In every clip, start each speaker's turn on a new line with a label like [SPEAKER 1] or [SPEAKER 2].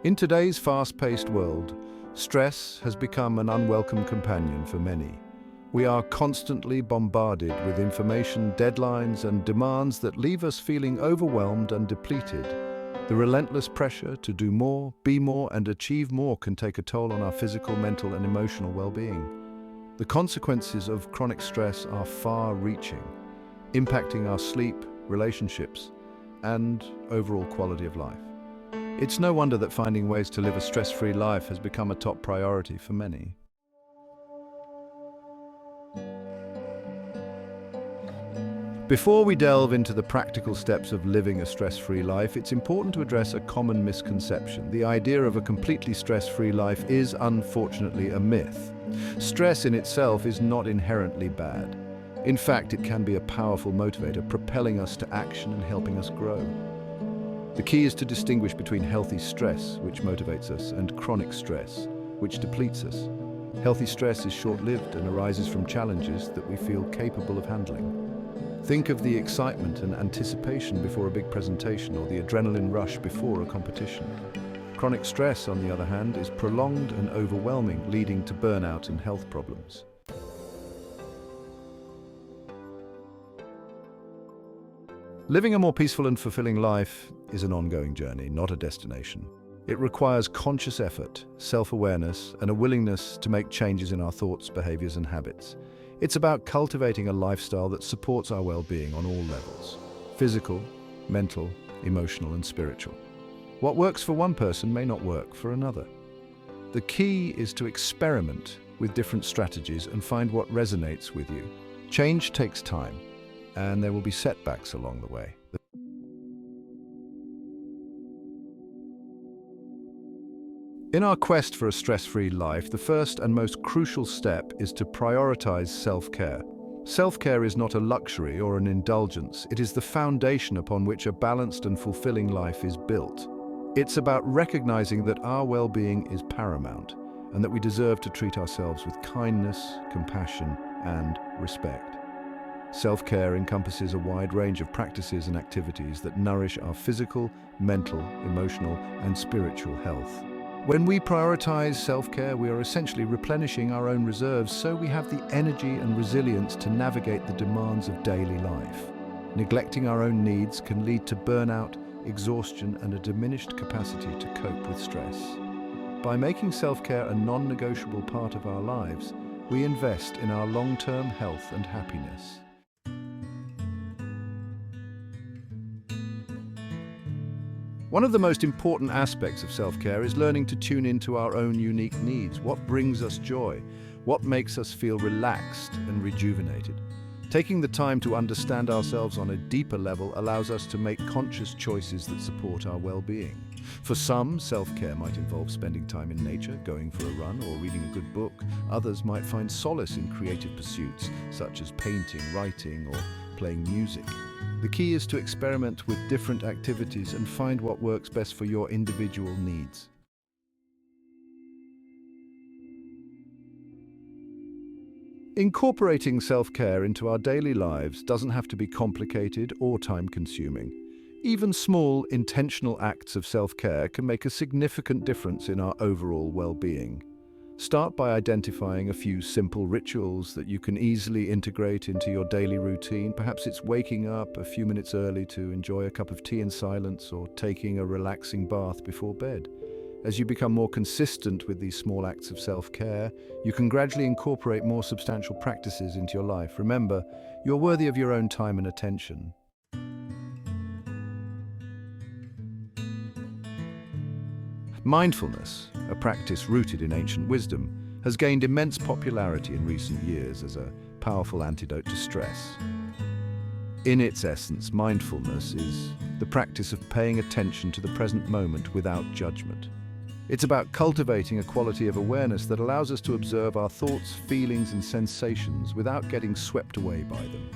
[SPEAKER 1] In today's fast-paced world, stress has become an unwelcome companion for many. We are constantly bombarded with information, deadlines, and demands that leave us feeling overwhelmed and depleted. The relentless pressure to do more, be more, and achieve more can take a toll on our physical, mental, and emotional well-being. The consequences of chronic stress are far-reaching, impacting our sleep, relationships, and overall quality of life. It's no wonder that finding ways to live a stress-free life has become a top priority for many. Before we delve into the practical steps of living a stress-free life, it's important to address a common misconception. The idea of a completely stress-free life is, unfortunately, a myth. Stress in itself is not inherently bad. In fact, it can be a powerful motivator, propelling us to action and helping us grow. The key is to distinguish between healthy stress, which motivates us, and chronic stress, which depletes us. Healthy stress is short-lived and arises from challenges that we feel capable of handling. Think of the excitement and anticipation before a big presentation or the adrenaline rush before a competition. Chronic stress, on the other hand, is prolonged and overwhelming, leading to burnout and health problems. Living a more peaceful and fulfilling life is an ongoing journey, not a destination. It requires conscious effort, self-awareness, and a willingness to make changes in our thoughts, behaviors, and habits. It's about cultivating a lifestyle that supports our well-being on all levels: physical, mental, emotional, and spiritual. What works for one person may not work for another. The key is to experiment with different strategies and find what resonates with you. Change takes time, and there will be setbacks along the way. In our quest for a stress-free life, the first and most crucial step is to prioritize self-care. Self-care is not a luxury or an indulgence. It is the foundation upon which a balanced and fulfilling life is built. It's about recognizing that our well-being is paramount and that we deserve to treat ourselves with kindness, compassion, and respect. Self-care encompasses a wide range of practices and activities that nourish our physical, mental, emotional, and spiritual health. When we prioritize self-care, we are essentially replenishing our own reserves so we have the energy and resilience to navigate the demands of daily life. Neglecting our own needs can lead to burnout, exhaustion, and a diminished capacity to cope with stress. By making self-care a non-negotiable part of our lives, we invest in our long-term health and happiness. One of the most important aspects of self-care is learning to tune into our own unique needs. What brings us joy? What makes us feel relaxed and rejuvenated? Taking the time to understand ourselves on a deeper level allows us to make conscious choices that support our well-being. For some, self-care might involve spending time in nature, going for a run, or reading a good book. Others might find solace in creative pursuits, such as painting, writing, or playing music. The key is to experiment with different activities and find what works best for your individual needs. Incorporating self-care into our daily lives doesn't have to be complicated or time-consuming. Even small, intentional acts of self-care can make a significant difference in our overall well-being. Start by identifying a few simple rituals that you can easily integrate into your daily routine. Perhaps it's waking up a few minutes early to enjoy a cup of tea in silence, or taking a relaxing bath before bed. As you become more consistent with these small acts of self-care, you can gradually incorporate more substantial practices into your life. Remember, you're worthy of your own time and attention. Mindfulness, a practice rooted in ancient wisdom, has gained immense popularity in recent years as a powerful antidote to stress. In its essence, mindfulness is the practice of paying attention to the present moment without judgment. It's about cultivating a quality of awareness that allows us to observe our thoughts, feelings, and sensations without getting swept away by them.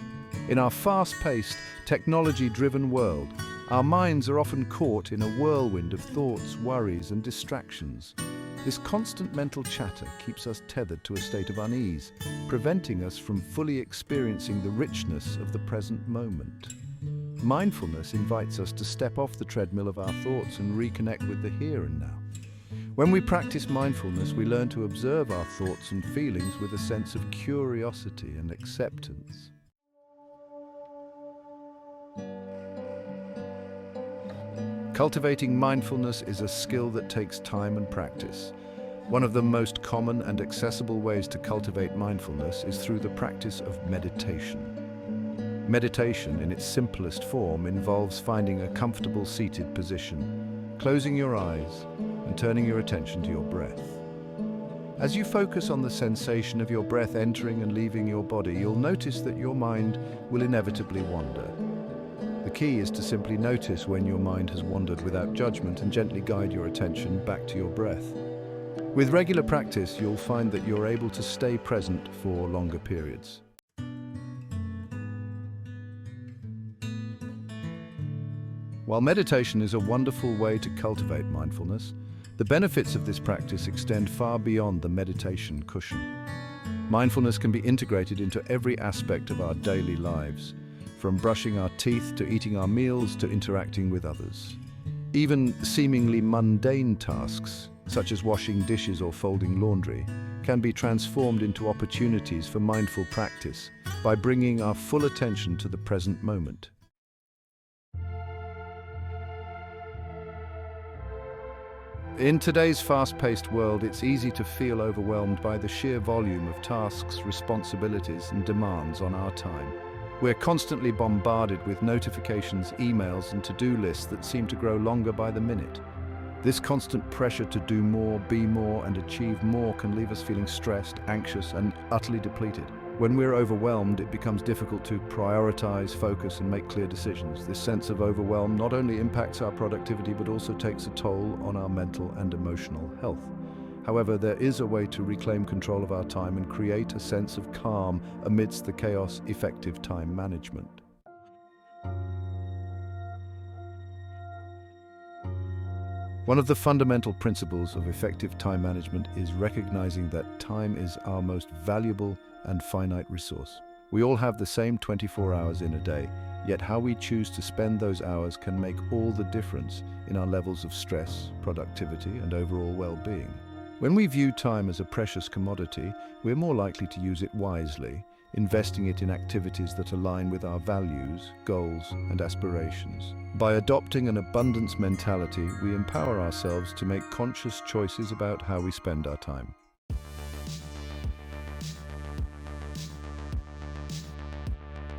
[SPEAKER 1] In our fast-paced, technology-driven world, our minds are often caught in a whirlwind of thoughts, worries, and distractions. This constant mental chatter keeps us tethered to a state of unease, preventing us from fully experiencing the richness of the present moment. Mindfulness invites us to step off the treadmill of our thoughts and reconnect with the here and now. When we practice mindfulness, we learn to observe our thoughts and feelings with a sense of curiosity and acceptance. Cultivating mindfulness is a skill that takes time and practice. One of the most common and accessible ways to cultivate mindfulness is through the practice of meditation. Meditation, in its simplest form, involves finding a comfortable seated position, closing your eyes, and turning your attention to your breath. As you focus on the sensation of your breath entering and leaving your body, you'll notice that your mind will inevitably wander. The key is to simply notice when your mind has wandered without judgment and gently guide your attention back to your breath. With regular practice, you'll find that you're able to stay present for longer periods. While meditation is a wonderful way to cultivate mindfulness, the benefits of this practice extend far beyond the meditation cushion. Mindfulness can be integrated into every aspect of our daily lives, from brushing our teeth to eating our meals to interacting with others. Even seemingly mundane tasks, such as washing dishes or folding laundry, can be transformed into opportunities for mindful practice by bringing our full attention to the present moment. In today's fast-paced world, it's easy to feel overwhelmed by the sheer volume of tasks, responsibilities, and demands on our time. We're constantly bombarded with notifications, emails, and to-do lists that seem to grow longer by the minute. This constant pressure to do more, be more, and achieve more can leave us feeling stressed, anxious, and utterly depleted. When we're overwhelmed, it becomes difficult to prioritize, focus, and make clear decisions. This sense of overwhelm not only impacts our productivity, but also takes a toll on our mental and emotional health. However, there is a way to reclaim control of our time and create a sense of calm amidst the chaos. Effective time management. One of the fundamental principles of effective time management is recognizing that time is our most valuable and finite resource. We all have the same 24 hours in a day, yet how we choose to spend those hours can make all the difference in our levels of stress, productivity, and overall well-being. When we view time as a precious commodity, we're more likely to use it wisely, investing it in activities that align with our values, goals, and aspirations. By adopting an abundance mentality, we empower ourselves to make conscious choices about how we spend our time.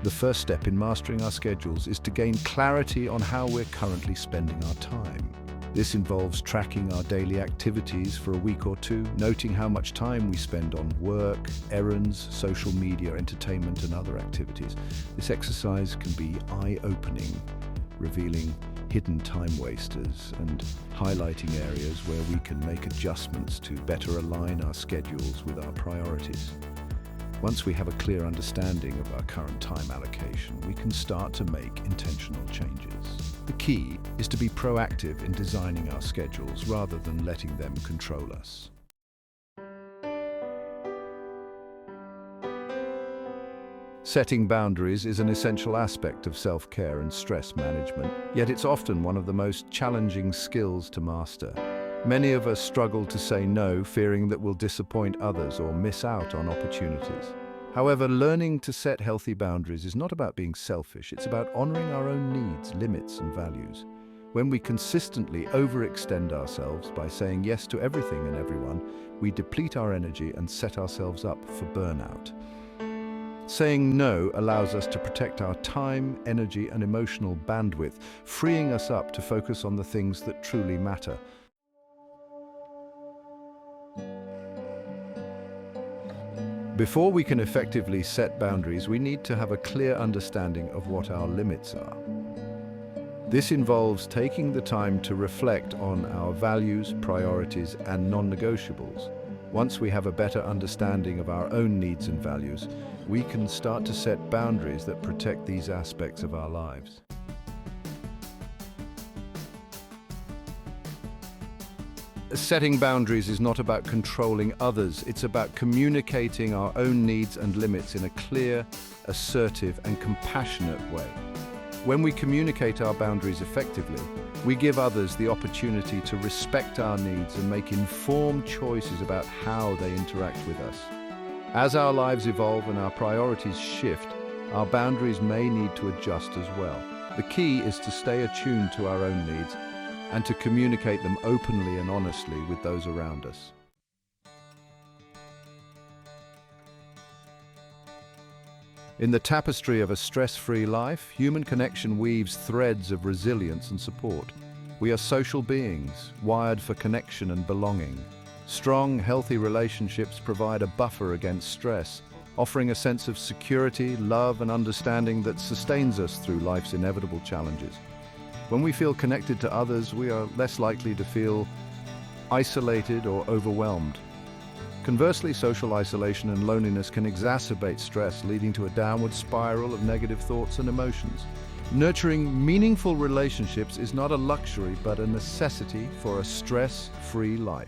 [SPEAKER 1] The first step in mastering our schedules is to gain clarity on how we're currently spending our time. This involves tracking our daily activities for a week or two, noting how much time we spend on work, errands, social media, entertainment, and other activities. This exercise can be eye-opening, revealing hidden time wasters and highlighting areas where we can make adjustments to better align our schedules with our priorities. Once we have a clear understanding of our current time allocation, we can start to make intentional changes. The key is to be proactive in designing our schedules rather than letting them control us. Setting boundaries is an essential aspect of self-care and stress management, yet it's often one of the most challenging skills to master. Many of us struggle to say no, fearing that we'll disappoint others or miss out on opportunities. However, learning to set healthy boundaries is not about being selfish, it's about honoring our own needs, limits, and values. When we consistently overextend ourselves by saying yes to everything and everyone, we deplete our energy and set ourselves up for burnout. Saying no allows us to protect our time, energy, and emotional bandwidth, freeing us up to focus on the things that truly matter. Before we can effectively set boundaries, we need to have a clear understanding of what our limits are. This involves taking the time to reflect on our values, priorities, and non-negotiables. Once we have a better understanding of our own needs and values, we can start to set boundaries that protect these aspects of our lives. Setting boundaries is not about controlling others, it's about communicating our own needs and limits in a clear, assertive, and compassionate way. When we communicate our boundaries effectively, we give others the opportunity to respect our needs and make informed choices about how they interact with us. As our lives evolve and our priorities shift, our boundaries may need to adjust as well. The key is to stay attuned to our own needs and to communicate them openly and honestly with those around us. In the tapestry of a stress-free life, human connection weaves threads of resilience and support. We are social beings, wired for connection and belonging. Strong, healthy relationships provide a buffer against stress, offering a sense of security, love, and understanding that sustains us through life's inevitable challenges. When we feel connected to others, we are less likely to feel isolated or overwhelmed. Conversely, social isolation and loneliness can exacerbate stress, leading to a downward spiral of negative thoughts and emotions. Nurturing meaningful relationships is not a luxury, but a necessity for a stress-free life.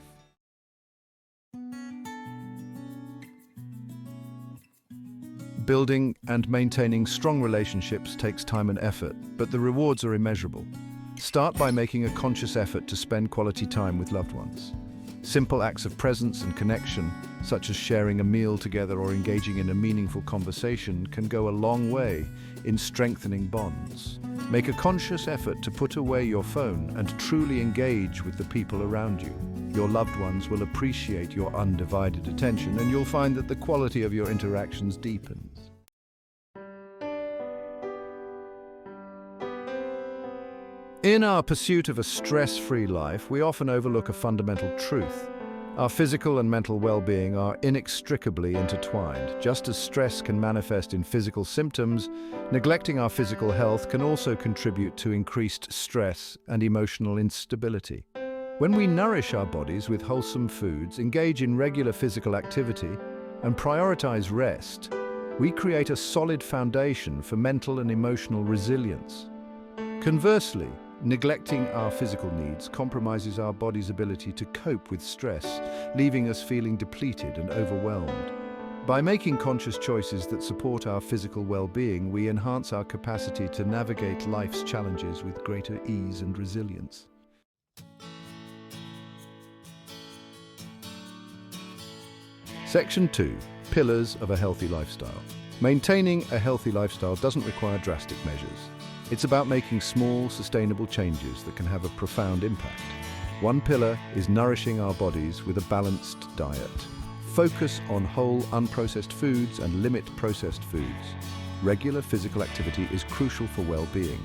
[SPEAKER 1] Building and maintaining strong relationships takes time and effort, but the rewards are immeasurable. Start by making a conscious effort to spend quality time with loved ones. Simple acts of presence and connection, such as sharing a meal together or engaging in a meaningful conversation, can go a long way in strengthening bonds. Make a conscious effort to put away your phone and truly engage with the people around you. Your loved ones will appreciate your undivided attention, and you'll find that the quality of your interactions deepens. In our pursuit of a stress-free life, we often overlook a fundamental truth. Our physical and mental well-being are inextricably intertwined. Just as stress can manifest in physical symptoms, neglecting our physical health can also contribute to increased stress and emotional instability. When we nourish our bodies with wholesome foods, engage in regular physical activity, and prioritize rest, we create a solid foundation for mental and emotional resilience. Conversely, neglecting our physical needs compromises our body's ability to cope with stress, leaving us feeling depleted and overwhelmed. By making conscious choices that support our physical well-being, we enhance our capacity to navigate life's challenges with greater ease and resilience. Section 2. Pillars of a healthy lifestyle. Maintaining a healthy lifestyle doesn't require drastic measures. It's about making small, sustainable changes that can have a profound impact. One pillar is nourishing our bodies with a balanced diet. Focus on whole, unprocessed foods and limit processed foods. Regular physical activity is crucial for well-being.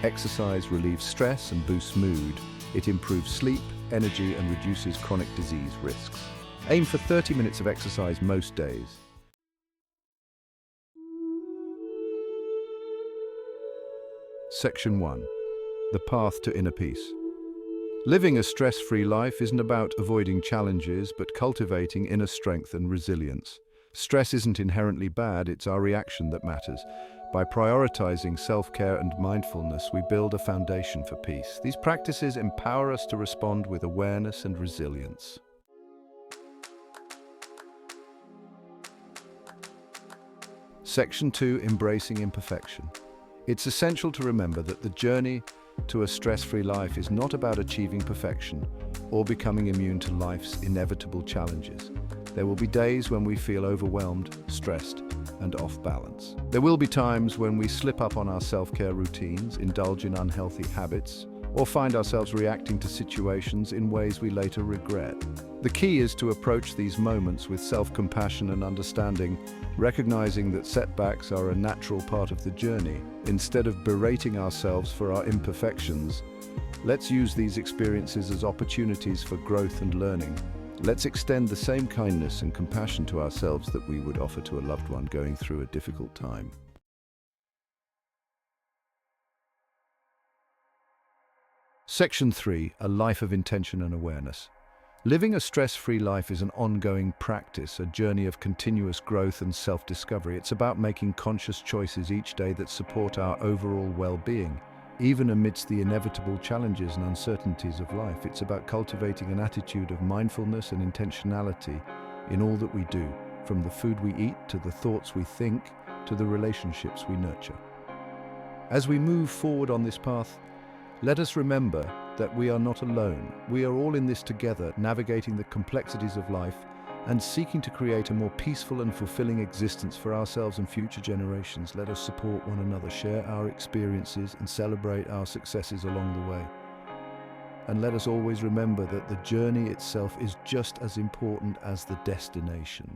[SPEAKER 1] Exercise relieves stress and boosts mood. It improves sleep, energy, and reduces chronic disease risks. Aim for 30 minutes of exercise most days. Section 1. The path to inner peace. Living a stress-free life isn't about avoiding challenges, but cultivating inner strength and resilience. Stress isn't inherently bad, it's our reaction that matters. By prioritizing self-care and mindfulness, we build a foundation for peace. These practices empower us to respond with awareness and resilience. Section 2. Embracing imperfection. It's essential to remember that the journey to a stress-free life is not about achieving perfection or becoming immune to life's inevitable challenges. There will be days when we feel overwhelmed, stressed, and off balance. There will be times when we slip up on our self-care routines, indulge in unhealthy habits, or find ourselves reacting to situations in ways we later regret. The key is to approach these moments with self-compassion and understanding, recognizing that setbacks are a natural part of the journey. Instead of berating ourselves for our imperfections, let's use these experiences as opportunities for growth and learning. Let's extend the same kindness and compassion to ourselves that we would offer to a loved one going through a difficult time. Section 3. A life of intention and awareness. Living a stress-free life is an ongoing practice, a journey of continuous growth and self-discovery. It's about making conscious choices each day that support our overall well-being. Even amidst the inevitable challenges and uncertainties of life, it's about cultivating an attitude of mindfulness and intentionality in all that we do, from the food we eat to the thoughts we think to the relationships we nurture. As we move forward on this path, let us remember that we are not alone. We are all in this together, navigating the complexities of life and seeking to create a more peaceful and fulfilling existence for ourselves and future generations. Let us support one another, share our experiences, and celebrate our successes along the way. And let us always remember that the journey itself is just as important as the destination.